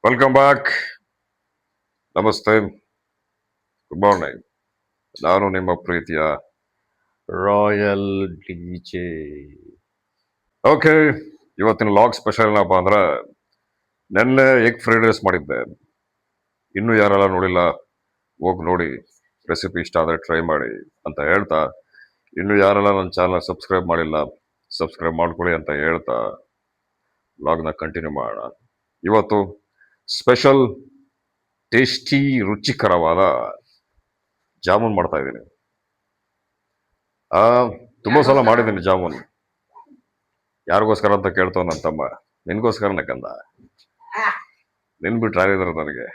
Welcome back. ನಮಸ್ತೆ, good morning. ನಾನು ನಿಮ್ಮ ಪ್ರೀತಿಯ ರಾಯಲ್ ಡಿಜೆ. ಓಕೆ, ಇವತ್ತಿನ ಲಾಗ್ ಸ್ಪೆಷಲ್ ಏನಪ್ಪ ಅಂದ್ರೆ ನೆನ್ನೆ ಎಗ್ ಫ್ರೈಡ್ ರೈಸ್ ಮಾಡಿದ್ದೆ. ಇನ್ನೂ ಯಾರೆಲ್ಲ ನೋಡಿಲ್ಲ ಹೋಗಿ ನೋಡಿ, ರೆಸಿಪಿ ಇಷ್ಟ ಆದರೆ ಟ್ರೈ ಮಾಡಿ ಅಂತ ಹೇಳ್ತಾ, ಇನ್ನು ಯಾರೆಲ್ಲ ನನ್ನ ಚಾನಲ್ ಸಬ್ಸ್ಕ್ರೈಬ್ ಮಾಡಿಲ್ಲ ಸಬ್ಸ್ಕ್ರೈಬ್ ಮಾಡ್ಕೊಳ್ಳಿ ಅಂತ ಹೇಳ್ತಾ ಲಾಗ್ನ ಕಂಟಿನ್ಯೂ ಮಾಡೋಣ. ಇವತ್ತು ಸ್ಪೆಷಲ್ ಟೇಸ್ಟಿ ರುಚಿಕರವಾದ ಜಾಮೂನ್ ಮಾಡ್ತಾ ಇದ್ದೀನಿ. ತುಂಬಾ ಸಲ ಮಾಡಿದ್ದೀನಿ ಜಾಮೂನ್. ಯಾರಿಗೋಸ್ಕರ ಅಂತ ಕೇಳ್ತಾವ ನನ್ನ ತಮ್ಮ. ನಿನ್ಗೋಸ್ಕರನೇ ಕಂದ, ನಿನ್ ಬಿಟ್ರೆ ಯಾರಿದ್ರು ನನಗೆ.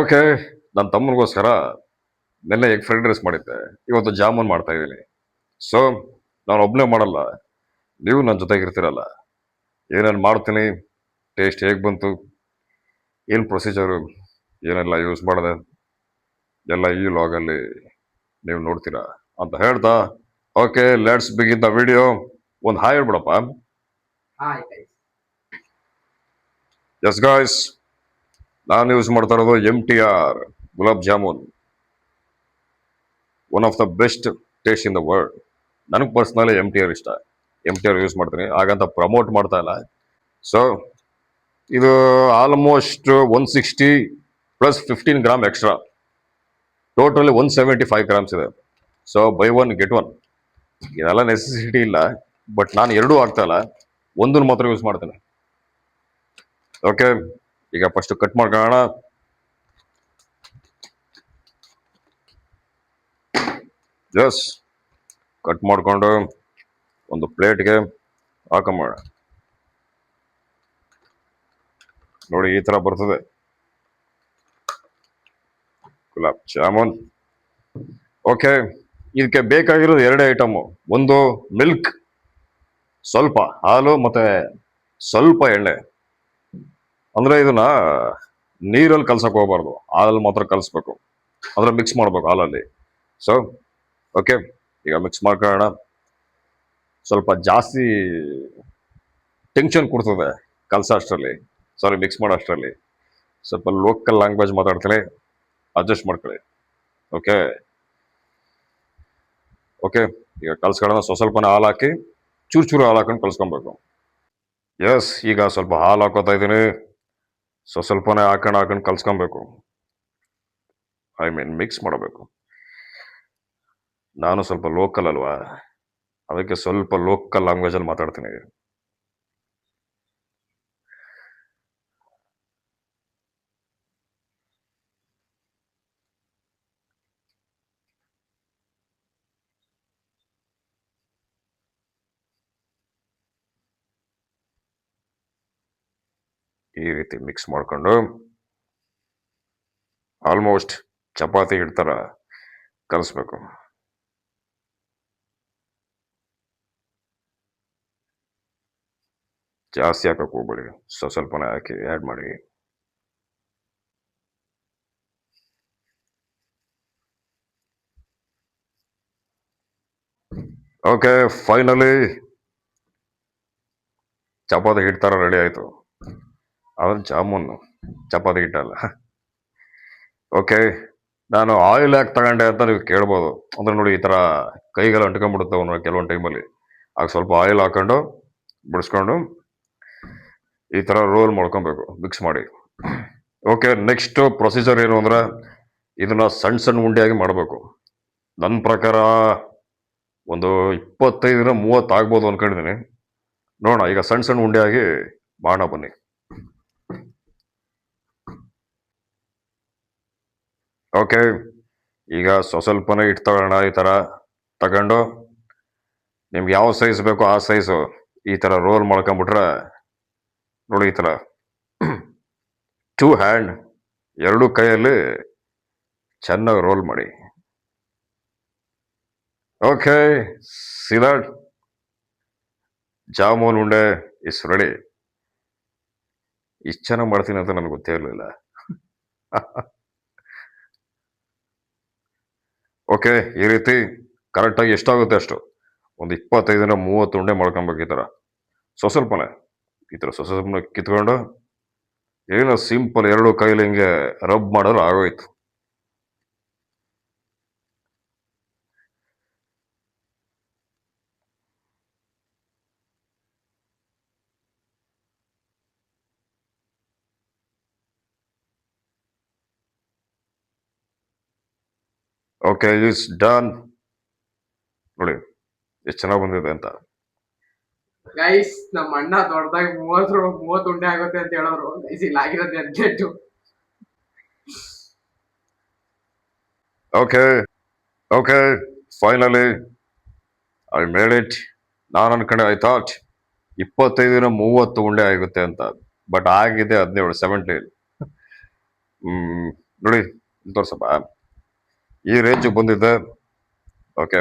ಓಕೆ, ನನ್ನ ತಮ್ಮನಿಗೋಸ್ಕರ ನಿನ್ನೆ ಎಗ್ ಫ್ರೈಡ್ ರೈಸ್ ಮಾಡಿದ್ದೆ, ಇವತ್ತು ಜಾಮೂನ್ ಮಾಡ್ತಾ ಇದ್ದೀನಿ. ಸೊ ನಾನು ಒಬ್ಬನೇ ಮಾಡಲ್ಲ, ನೀವು ನನ್ನ ಜೊತೆಗಿರ್ತೀರಲ್ಲ. ಏನೇನು ಮಾಡ್ತೀನಿ, ಟೇಸ್ಟ್ ಹೇಗೆ ಬಂತು, ಏನು ಪ್ರೊಸೀಜರು, ಏನೆಲ್ಲ ಯೂಸ್ ಮಾಡಿದೆ ಎಲ್ಲ ಈ ಲಾಗಲ್ಲಿ ನೀವು ನೋಡ್ತೀರಾ ಅಂತ ಹೇಳ್ತಾ, okay let's begin the video. ಒಂದು ಹಾಯ್ ಹೇಳ್ಬಿಡಪ್ಪ. ಎಸ್ ಗಾಯ್ಸ್, ನಾನು ಯೂಸ್ ಮಾಡ್ತಾ ಇರೋದು MTR gulab jamun, one of the best taste in the world. ನನಗೆ ಪರ್ಸ್ನಲಿ MTR ಇಷ್ಟ, MTR ಯೂಸ್ ಮಾಡ್ತೀನಿ, ಹಾಗಂತ ಪ್ರಮೋಟ್ ಮಾಡ್ತಾ ಇಲ್ಲ. ಸೊ ಇದು almost 160 plus 15 gram extra, totally 175 grams ಇದೆ. So buy one get one. ಇದೆಲ್ಲ ನೆಸೆಸಿಟಿ ಇಲ್ಲ, ಬಟ್ ನಾನು ಎರಡೂ ಆಗ್ತಾ ಇಲ್ಲ, ಒಂದನ್ನು ಮಾತ್ರ ಯೂಸ್ ಮಾಡ್ತೇನೆ. ಓಕೆ, ಈಗ ಫಸ್ಟ್ ಕಟ್ ಮಾಡ್ಕೊಳ್ಳೋಣ. ಜಸ್ ಕಟ್ ಮಾಡ್ಕೊಂಡು ಒಂದು ಪ್ಲೇಟ್ಗೆ ಹಾಕೊಂಬೋಣ. ನೋಡಿ, ಈ ತರ ಬರ್ತದೆ ಗುಲಾಬ್ ಜಾಮೂನ್. ಓಕೆ, ಇದಕ್ಕೆ ಬೇಕಾಗಿರೋದು ಎರಡೇ ಐಟಮು. ಒಂದು ಮಿಲ್ಕ್, ಸ್ವಲ್ಪ ಹಾಲು ಮತ್ತೆ ಸ್ವಲ್ಪ ಎಣ್ಣೆ. ಅಂದ್ರೆ ಇದನ್ನ ನೀರಲ್ಲಿ ಕಲ್ಸಕ್ ಹೋಗ್ಬಾರ್ದು, ಹಾಲಲ್ಲಿ ಮಾತ್ರ ಕಲಿಸ್ಬೇಕು, ಅಂದ್ರೆ ಮಿಕ್ಸ್ ಮಾಡ್ಬೇಕು ಹಾಲಲ್ಲಿ. ಸೊ ಓಕೆ, ಈಗ ಮಿಕ್ಸ್ ಮಾಡ್ಕೊಳ್ಳೋಣ. ಸ್ವಲ್ಪ ಜಾಸ್ತಿ ಟೆನ್ಷನ್ ಕೊಡ್ತದೆ ಕಲ್ಸೋ ಅಷ್ಟರಲ್ಲಿ, ಸಾರಿ ಮಿಕ್ಸ್ ಮಾಡೋ ಅಷ್ಟರಲ್ಲಿ. ಸ್ವಲ್ಪ ಲೋಕಲ್ ಲ್ಯಾಂಗ್ವೇಜ್ ಮಾತಾಡ್ತೀನಿ, ಅಡ್ಜಸ್ಟ್ ಮಾಡ್ಕೊಳ್ಳಿ. ಓಕೆ ಓಕೆ, ಈಗ ಕಲ್ಸ್ಕೊಳ್ಳೋಣ. ಸ್ವಲ್ಪನೇ ಹಾಲು ಹಾಕಿ ಚೂರು ಚೂರು ಹಾಲು ಹಾಕೊಂಡು ಕಲ್ಸ್ಕೊಬೇಕು. ಎಸ್, ಈಗ ಸ್ವಲ್ಪ ಹಾಲು ಹಾಕೋತಾ ಇದ್ದೀನಿ, ಸ್ವಲ್ಪನೇ ಹಾಕೊಂಡು ಕಲ್ಸ್ಕೊಬೇಕು, ಐ ಮೀನ್ ಮಿಕ್ಸ್ ಮಾಡಬೇಕು. ನಾನು ಸ್ವಲ್ಪ ಲೋಕಲ್ ಅಲ್ವಾ, ಅದಕ್ಕೆ ಸ್ವಲ್ಪ ಲೋಕಲ್ ಲ್ಯಾಂಗ್ವೇಜಲ್ಲಿ ಮಾತಾಡ್ತೀನಿ. ಈ ರೀತಿ ಮಿಕ್ಸ್ ಮಾಡ್ಕೊಂಡು ಆಲ್ಮೋಸ್ಟ್ ಚಪಾತಿ ಹಿಡ್ತರ ಕಲಿಸ್ಬೇಕು. ಜಾಸ್ತಿ ಹಾಕಕ್ಕೆ ಹೋಗ್ಬೇಡಿ, ಸ್ವಲ್ಪನೇ ಹಾಕಿ ಆ್ಯಡ್ ಮಾಡಿ. ಓಕೆ, ಫೈನಲಿ ಚಪಾತಿ ಹಿಡ್ತಾರ ರೆಡಿ ಆಯ್ತು. ಅದು ಜಾಮೂನು, ಚಪಾತಿ ಹಿಟ್ಟಲ್ಲ. ಓಕೆ, ನಾನು ಆಯಿಲ್ ಯಾಕೆ ತಗೊಂಡೆ ಅಂತ ನೀವು ಕೇಳ್ಬೋದು. ಅಂದ್ರೆ ನೋಡಿ, ಈ ತರ ಕೈಗೆಲ್ಲ ಅಂಟ್ಕೊಂಡ್ಬಿಡುತ್ತೆ ಕೆಲವೊಂದು ಟೈಮಲ್ಲಿ. ಆಗ ಸ್ವಲ್ಪ ಆಯಿಲ್ ಹಾಕೊಂಡು ಬಿಡಿಸ್ಕೊಂಡು ಈ ತರ ರೋಲ್ ಮಾಡ್ಕೊಬೇಕು ಮಿಕ್ಸ್ ಮಾಡಿ. ಓಕೆ, ನೆಕ್ಸ್ಟ್ ಪ್ರೊಸೀಜರ್ ಏನು ಅಂದ್ರೆ ಇದನ್ನ ಸಣ್ಣ ಸಣ್ಣ ಉಂಡೆಯಾಗಿ ಮಾಡಬೇಕು. ನನ್ನ ಪ್ರಕಾರ ಒಂದು 25-30 ಆಗ್ಬೋದು ಅನ್ಕೊಂಡಿದ್ದೀನಿ. ನೋಡೋಣ, ಈಗ ಸಣ್ಣ ಸಣ್ಣ ಉಂಡೆಯಾಗಿ ಮಾಡೋಣ ಬನ್ನಿ. ಓಕೆ, ಈಗ ಸ್ವಲ್ಪನೇ ಇಟ್ಟು ತಗೊಳ್ಳೋಣ. ಈ ತರ ತಗೊಂಡು ನಿಮ್ಗೆ ಯಾವ ಸೈಜ್ ಬೇಕೋ ಆ ಸೈಜು ಈ ತರ ರೋಲ್ ಮಾಡ್ಕೊಂಡ್ಬಿಟ್ರೆ ನೋಡಿ, ಈ ತರ 2 ಹ್ಯಾಂಡ್, ಎರಡು ಕೈಯಲ್ಲಿ ಚೆನ್ನಾಗಿ ರೋಲ್ ಮಾಡಿ. ಓಕೆ, ಸಿ ದಟ್ ಜಾಮೂನ್ ಉಂಡೆ ಇಸ್ ರೆಡಿ. ಇಷ್ಟು ಚೆನ್ನಾಗಿ ಮಾಡ್ತೀನಿ ಅಂತ ನನಗೆ ಗೊತ್ತೇ ಇರಲಿಲ್ಲ. ಓಕೆ, ಈ ರೀತಿ ಕರೆಕ್ಟಾಗಿ ಎಷ್ಟಾಗುತ್ತೆ ಅಷ್ಟು ಒಂದು 25-30 ಉಂಡೆ ಮಾಡ್ಕೊಬೇಕು. ಈ ಥರ ಸ್ವಲ್ಪನೇ ಈ ಥರ ಸ್ವಲ್ಪನೇ ಕಿತ್ಕೊಂಡು ಏನೋ ಸಿಂಪಲ್ ಎರಡು ಕೈಲಿ ಹಿಂಗೆ ರಬ್ ಮಾಡಿದ್ರೆ ಆಗೋಯ್ತು. Okay, is done. ನೋಡಿ ಎಷ್ಟು ಚೆನ್ನಾಗಿ ಬಂದಿದೆ ಅಂತ. ಗೈಸ್ ನಮ್ಮ ಅಣ್ಣ ದೊಡ್ಡದಾಗಿ 30 ಉಂಡೆ ಆಗುತ್ತೆ ಅಂತ ಹೇಳಿದ್ರು. ಗೈಸ್ ಇಲ್ಲಿ ಆಗಿರೋದು 18. Okay okay, finally I made it. ನಾನು ಅನ್ಕೊಂಡೆ, ಐ ಥಾಟ್ 25 30 ಉಂಡೆ ಆಗುತ್ತೆ ಅಂತ, ಬಟ್ ಆಗಿದೆ 17, 17. ನೋಡಿ ತೋರ್ಸಪ್ಪ, ಈ ರೇಂಜ್ ಬಂದಿದೆ. ಓಕೆ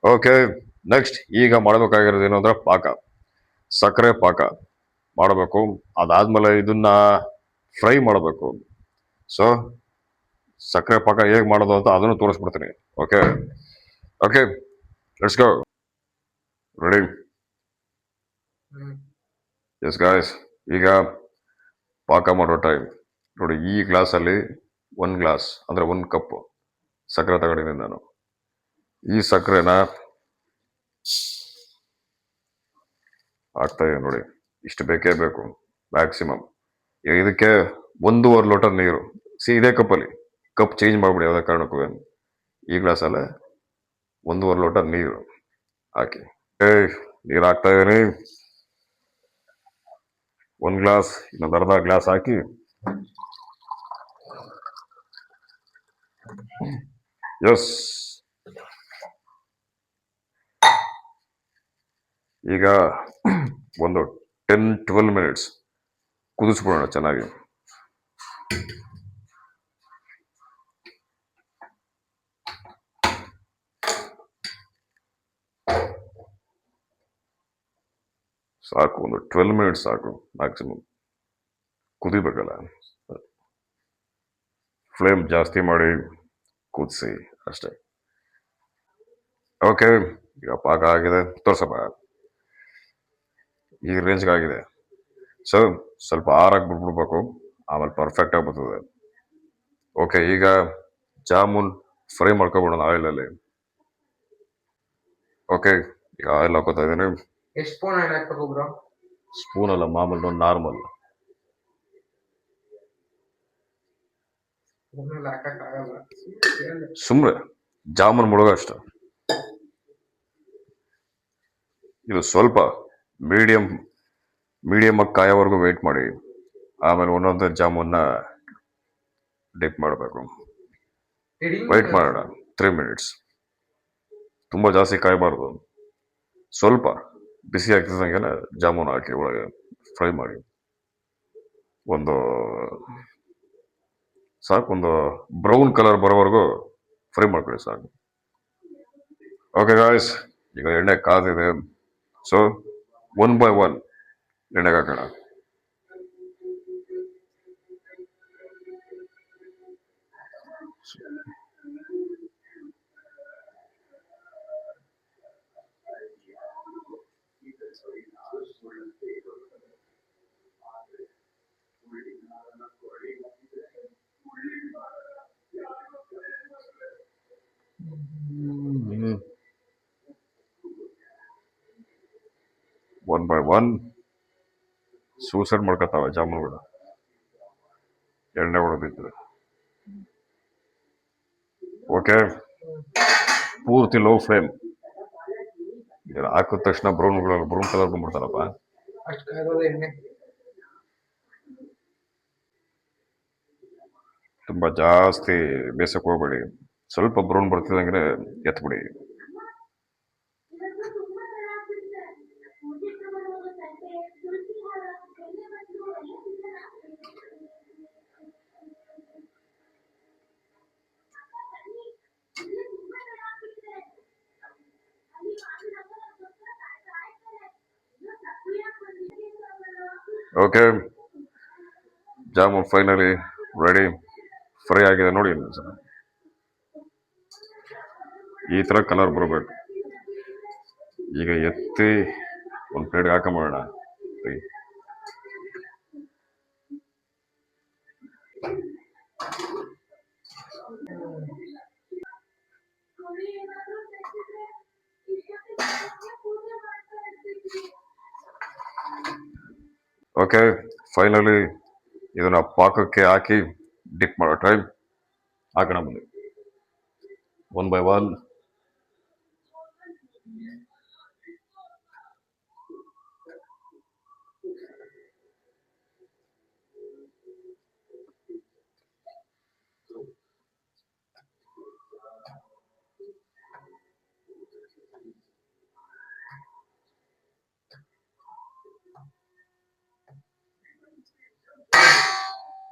ಓಕೆ, ನೆಕ್ಸ್ಟ್ ಈಗ ಮಾಡಬೇಕಾಗಿರೋದು ಏನು ಅಂದ್ರೆ ಪಾಕ, ಸಕ್ಕರೆ ಪಾಕ ಮಾಡಬೇಕು. ಅದಾದ್ಮೇಲೆ ಇದನ್ನ ಫ್ರೈ ಮಾಡಬೇಕು. ಸೊ ಸಕ್ಕರೆ ಪಾಕ ಹೇಗೆ ಮಾಡೋದು ಅಂತ ಅದನ್ನು ತೋರಿಸ್ಬಿಡ್ತೀನಿ. Okay okay, let's go. Ready? Yes guys, ಈಗ ಪಾಕ ಮಾಡೋ ಟೈಮ್. ನೋಡಿ, ಈ ಗ್ಲಾಸಲ್ಲಿ 1 ಗ್ಲಾಸ್ ಅಂದರೆ 1 ಕಪ್ ಸಕ್ಕರೆ ತಗೊಂಡಿದ್ದೀನಿ ನಾನು. ಈ ಸಕ್ಕರೆನ ಹಾಕ್ತಾ ಇದ್ದೀನಿ. ನೋಡಿ, ಇಷ್ಟು ಬೇಕೇ ಬೇಕು ಮ್ಯಾಕ್ಸಿಮಮ್. ಇದಕ್ಕೆ 1.5 ಲೋಟ ನೀರು. ಇದೇ ಕಪ್ಪಲ್ಲಿ, ಕಪ್ ಚೇಂಜ್ ಮಾಡ್ಬಿಡಿ ಯಾವುದೇ ಕಾರಣಕ್ಕೂ. ಈ ಗ್ಲಾಸಲ್ಲೇ 1.5 ಲೋಟ ನೀರು ಹಾಕಿ. ನೀರು ಹಾಕ್ತಾ ಇದೀನಿ. 1 ಗ್ಲಾಸ್, ಇನ್ನೊಂದು ಅರ್ಧ ಗ್ಲಾಸ್ ಹಾಕಿ. ಎಸ್, ಈಗ ಒಂದು 10-12 ಮಿನಿಟ್ಸ್ ಕುದಿಸ್ಬಿಡೋಣ ಚೆನ್ನಾಗಿ. ಸಾಕು, ಒಂದು 12 ಮಿನಿಟ್ಸ್ ಸಾಕು ಮ್ಯಾಕ್ಸಿಮಮ್. ಕುದಿಬೇಕಲ್ಲ, ಫ್ಲೇಮ್ ಜಾಸ್ತಿ ಮಾಡಿ ಕುದಿಸಿ ಅಷ್ಟೇ. ಓಕೆ, ಈಗ ಪಾಕ ಆಗಿದೆ, ತೋರ್ಸಪ್ಪ. ಈ ರೇಂಜ್ಗೆ ಆಗಿದೆ. ಸೊ ಸ್ವಲ್ಪ ಆರಾಗಿ ಬಿಟ್ಬಿಡ್ಬೇಕು, ಆಮೇಲೆ ಪರ್ಫೆಕ್ಟ್ ಆಗಿ ಬರ್ತದೆ. ಓಕೆ, ಈಗ ಜಾಮೂನ್ ಫ್ರೈ ಮಾಡ್ಕೊಬಿಡೋಣ ಆಯಿಲಲ್ಲಿ. ಓಕೆ, ಈಗ ಆಯಿಲ್ ಹಾಕೋತಾ ಇದ್ದೀನಿ. ಎಷ್ಟು ಸ್ಪೂನ್ ಆಯಿಲ್ ಹಾಕ್ಬೇಕು ಬ್ರೋ? ಸ್ಪೂನ್ ಅಲ್ಲ, ಮಾಮೂಲು ನಾರ್ಮಲ್. ಸುಮ್ಮನೆ ಜಾಮೂನ್ ಮುಳುಗೋ ಅಷ್ಟ. ಇದು ಸ್ವಲ್ಪ ಮೀಡಿಯಂ ಆಗಿ ಕಾಯೋವರೆಗೂ ವೆಯ್ಟ್ ಮಾಡಿ, ಆಮೇಲೆ ಒಂದೊಂದೇ ಜಾಮೂನ್ನ ಡಿಪ್ ಮಾಡಬೇಕು. ವೆಯ್ಟ್ ಮಾಡೋಣ 3 ಮಿನಿಟ್ಸ್. ತುಂಬ ಜಾಸ್ತಿ ಕಾಯಬಾರ್ದು, ಸ್ವಲ್ಪ ಬಿಸಿ ಆಗ್ತಿದ್ದಂಗೆಲ್ಲ ಜಾಮೂನ್ ಹಾಕಿ ಒಳಗೆ ಫ್ರೈ ಮಾಡಿ. ಒಂದು ಬ್ರೌನ್ ಕಲರ್ ಬರೋವರೆಗೂ ಫ್ರೈ ಮಾಡ್ಕೊಳ್ಳಿ ಸಾಕು. ಓಕೆ ಗಾಯ್ಸ್, ಈಗ ಎಣ್ಣೆ ಕಾದಿದೆ. ಸೊ 1 by 1 ಎಣ್ಣೆಗೆ ಹಾಕೋಣ. ಒನ್ ಬೈ ಒನ್ ಸೂಸೈಡ್ ಮಾಡ್ಕೊತಾವ ಜಾಮೂನ್ಗಳು, ಎಣ್ಣೆ ಹೊಡೆದಿದ್ರೆ. ಓಕೆ, ಪೂರ್ತಿ ಲೋ ಫ್ಲೇಮ್. ಹಾಕಿದ ತಕ್ಷಣ ಬ್ರೌನ್ ಕಲರ್ ಬಂದ್ಬಿಡ್ತಾರಪ್ಪ. ತುಂಬಾ ಜಾಸ್ತಿ ಬೇಸಕ್ಕೆ ಹೋಗ್ಬೇಡಿ, ಸ್ವಲ್ಪ ಬ್ರೌನ್ ಬರ್ತಿದಂಗೆ ಎತ್ಬಿಡಿ. Okay, jamun finally ready, fry ಆಗಿದೆ. ನೋಡಿ, ಈ ತರ ಕಲರ್ ಬರಬೇಕು. ಈಗ ಎತ್ತಿ ಒಂದು ಪ್ಲೇಟ್ಗೆ ಹಾಕೊಂಬೋಣ. ಓಕೆ, ಫೈನಲಿ ಇದನ್ನ ಪಾಕಕ್ಕೆ ಹಾಕಿ ಡಿಪ್ ಮಾಡೋ ಟೈಮ್. ಹಾಕೋಣ ಬನ್ನಿ, 1 by 1.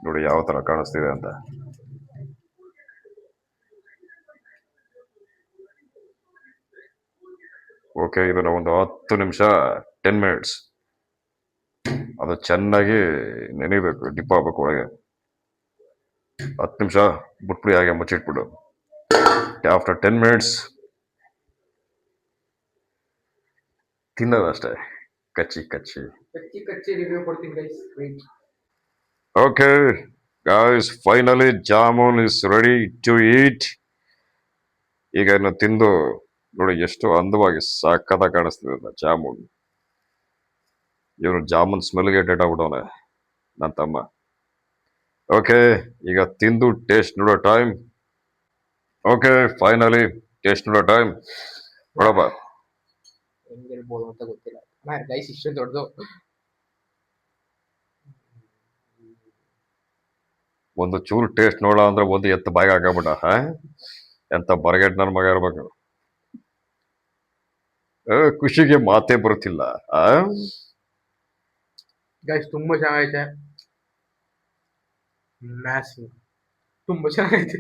ನೋಡಿ ಯಾವ ತರ ಕಾಣಿಸ್ತಿದೆ ಅಂತ. ಓಕೆ, ಇದನ್ನ ಒಂದು 10 ನಿಮಿಷ 10 ಮಿನಿಟ್ಸ್ ಅದು ಚೆನ್ನಾಗಿ ನೆನಿಬೇಕು, ಡಿಪ್ ಆಗ್ಬೇಕು ಒಳಗೆ. 10 ನಿಮಿಷ ಬಿಟ್ಬಿಡಿ, ಹಾಗೆ ಮುಚ್ಚಿಟ್ಬಿಡು. ಆಫ್ಟರ್ 10 ಮಿನಿಟ್ಸ್ ತಿನ್ನೋದಷ್ಟೇ, ಕಚ್ಚಿ ಕಚ್ಚಿ. ಕಚ್ಚಿ ರಿವ್ಯೂ ಕೊಡ್ತೀನಿ guys, wait. Okay guys, finally jamun is ready to eat. ಈಗ ಇನ್ನು ತಿಂದು ನೋಡಿ ಎಷ್ಟು ಅಂದವಾಗಿ ಸಕ್ಕತ್ತಾಗಿ ಕಾಣಿಸ್ತಿದೆ ಜಾಮೂನ್. ಇವನು ಜಾಮೂನ್ ಸ್ಮೆಲ್ಗೆ ಡೇಟ್ ಆಗ್ಬಿಟ್ಟವನೆ ನನ್ನ ತಮ್ಮ. ಓಕೆ, ಈಗ ತಿಂದು ಟೇಸ್ಟ್ ನೋಡೋ ಟೈಮ್. ಓಕೆ, ಫೈನಲಿ ಟೇಸ್ಟ್ ನೋಡೋ ಟೈಮ್. ನೋಡಪ್ಪ, ಹೆಂಗಿರ್ಬೋದು ಅಂತ ಗೊತ್ತಿಲ್ಲ ಗೈಸ್, ಇಷ್ಟು ದೊಡ್ಡದು. ಒಂದು ಚೂರು ಟೇಸ್ಟ್ ನೋಡ ಅಂದ್ರೆ ಒಂದು ಎತ್ತು ಬಾಯಿಗೆ ಹಾಕಬಿಟ್ಟ. ಎಂತ ಬರಗೆಟ್ ನನ್ನ ಮಗ ಇರ್ಬೇಕು. ಖುಷಿಗೆ ಮಾತೇ ಬರುತ್ತಿಲ್ಲ. ಗೈಸ್ ತುಂಬಾ ಚೆನ್ನಾಗೈತೆ, ಮ್ಯಾಸಿವ್, ತುಂಬಾ ಚೆನ್ನಾಗೈತೆ.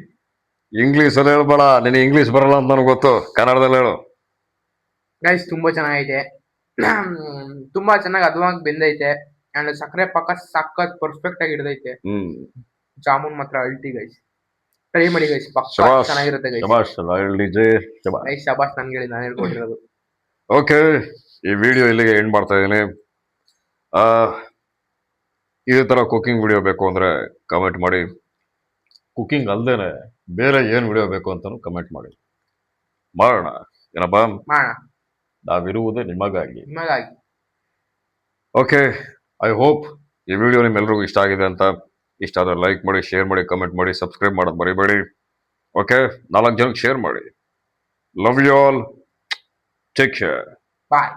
ಇಂಗ್ಲಿಷ್ ಅಲ್ಲಿ ಹೇಳ್ಬೇಡ, ನಿನಗೆ ಇಂಗ್ಲಿಷ್ ಬರಲ್ಲ ಅಂತ ನನಗೆ ಗೊತ್ತು, ಕನ್ನಡದಲ್ಲಿ ಹೇಳು. ಗೈಸ್ ತುಂಬಾ ಚೆನ್ನಾಗೈತೆ, ತುಂಬಾ ಚೆನ್ನಾಗಿ ಹದವಾಗಿ ಬೆಂದೈತೆ. ಅಂಡ್ ಸಕ್ಕರೆ ಪಾಕ ಸಖತ್ ಪರ್ಫೆಕ್ಟ್ ಆಗಿ ಹಿಡ್ದೈತೆ. ಜಾಮೂನ್ ಮಾತ್ರ ಅಲ್ಟಿ ಗೈಸ್, ಟ್ರೈ ಮಾಡಿ ಗೈಸ್, ಪಕ್ಕ ಚೆನ್ನಾಗಿರುತ್ತೆ ಗೈಸ್. ಗೈಸ್ ಶಬಾಷ್, ನನ್ಗೆ ಹೇಳಿ, ನಾನು ಹೇಳ್ಕೊಟ್ಟಿರೋದು. ಓಕೆ, ಈ ವಿಡಿಯೋ ಇಲ್ಲಿಗೆ ಎಂಡ್ ಮಾಡ್ತಾ ಇದ್ದೀನಿ. ಇದೇ ತರ ಕುಕಿಂಗ್ ವಿಡಿಯೋ ಬೇಕು ಅಂದ್ರೆ ಕಮೆಂಟ್ ಮಾಡಿ. ಕುಕಿಂಗ್ ಅಲ್ದೇನೆ ಬೇರೆ ಏನ್ ವಿಡಿಯೋ ಬೇಕು ಅಂತಾನು ಕಮೆಂಟ್ ಮಾಡಿ, ಮಾಡೋಣ. ಏನಪ್ಪಾ, ಮಾಡೋಣ, ನಾವಿರುವುದೇ ನಿಮಗಾಗಿ. ನಿಮಗಾಗಿ. ಓಕೆ, ಐ ಹೋಪ್ ಈ ವಿಡಿಯೋ ನಿಮ್ಮೆಲ್ರಿಗೂ ಇಷ್ಟ ಆಗಿದೆ ಅಂತ. ಇಷ್ಟ ಆದ್ರೆ ಲೈಕ್ ಮಾಡಿ, ಶೇರ್ ಮಾಡಿ, ಕಮೆಂಟ್ ಮಾಡಿ, ಸಬ್ಸ್ಕ್ರೈಬ್ ಮಾಡೋದು ಮರಿಬೇಡಿ. ಓಕೆ, 4 ಜನಕ್ಕೆ ಶೇರ್ ಮಾಡಿ. Love you all, take care, bye.